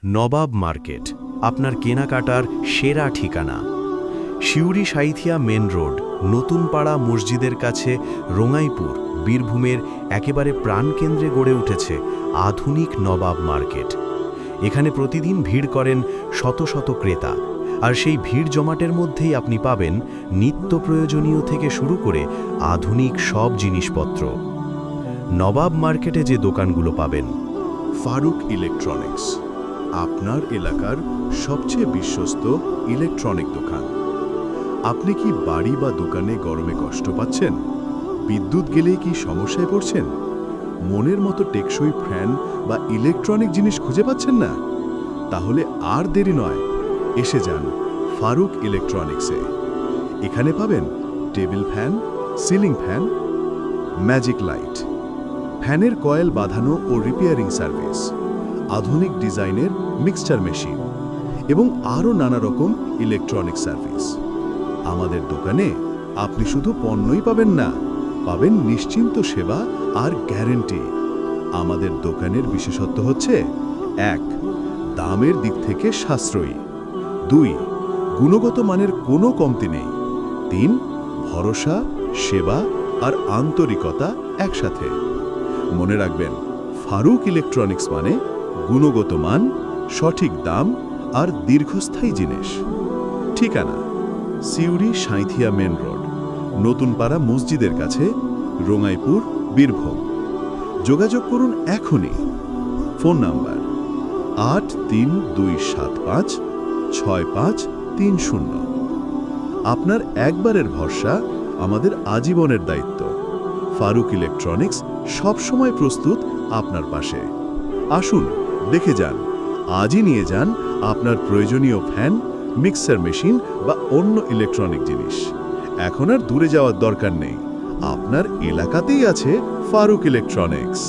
নবাব market, আপনার কেনাকাটার সেরা ঠিকানা। সিউড়ি সাঁইথিয়া মেন রোড, নতুনপাড়া মসজিদের কাছে, রোঙাইপুর, বীরভূমের একেবারে প্রাণকেন্দ্রে গড়ে উঠেছে আধুনিক নবাব মার্কেট। এখানে প্রতিদিন ভিড় করেন শত শত ক্রেতা, আর সেই ভিড় জমাটের মধ্যেই আপনি পাবেন নিত্য প্রয়োজনীয় থেকে শুরু করে আধুনিক সব জিনিসপত্র। নবাব মার্কেটে যে দোকানগুলো পাবেন: ফারুক ইলেকট্রনিক্স, আপনার এলাকার সবচেয়ে বিশ্বস্ত ইলেকট্রনিক দোকান। আপনি কি বাড়ি বা দোকানে গরমে কষ্ট পাচ্ছেন? বিদ্যুৎ গেলেই কি সমস্যায় পড়ছেন? মনের মতো টেকসই ফ্যান বা ইলেকট্রনিক জিনিস খুঁজে পাচ্ছেন না? তাহলে আর দেরি নয়, এসে যান ফারুক ইলেকট্রনিক্সে। এখানে পাবেন table fan, ceiling fan, magic light, ফ্যানের কয়েল বাঁধানো ও রিপেয়ারিং সার্ভিস, আধুনিক ডিজাইনের মিক্সচার মেশিন এবং আরও নানা রকম ইলেকট্রনিক সার্ভিস। আমাদের দোকানে আপনি শুধু পণ্যই পাবেন না, পাবেন নিশ্চিন্ত সেবা আর গ্যারেন্টি। আমাদের দোকানের বিশেষত্ব হচ্ছে: 1. দামের দিক থেকে সাশ্রয়ী, 2. গুণগত মানের কোনো কমতি নেই, 3. ভরসা, সেবা আর আন্তরিকতা একসাথে। মনে রাখবেন, ফারুক ইলেকট্রনিক্স মানে গুণগত মান, সঠিক দাম আর দীর্ঘস্থায়ী জিনিস। ঠিকানা: সিউড়ি সাঁইথিয়া মেন রোড, নতুনপাড়া মসজিদের কাছে, রোঙাইপুর, বীরভূম। যোগাযোগ করুন এখনই। Phone number 8327565330। আপনার একবারের ভরসা আমাদের আজীবনের দায়িত্ব। ফারুক ইলেকট্রনিক্স সবসময় প্রস্তুত আপনার পাশে। আসুন, দেখে যান, আজই নিয়ে যান আপনার প্রয়োজনীয় ফ্যান, মিক্সার মেশিন বা অন্য ইলেকট্রনিক জিনিস। এখন আর দূরে যাওয়ার দরকার নেই, আপনার এলাকাতেই আছে ফারুক ইলেকট্রনিক্স।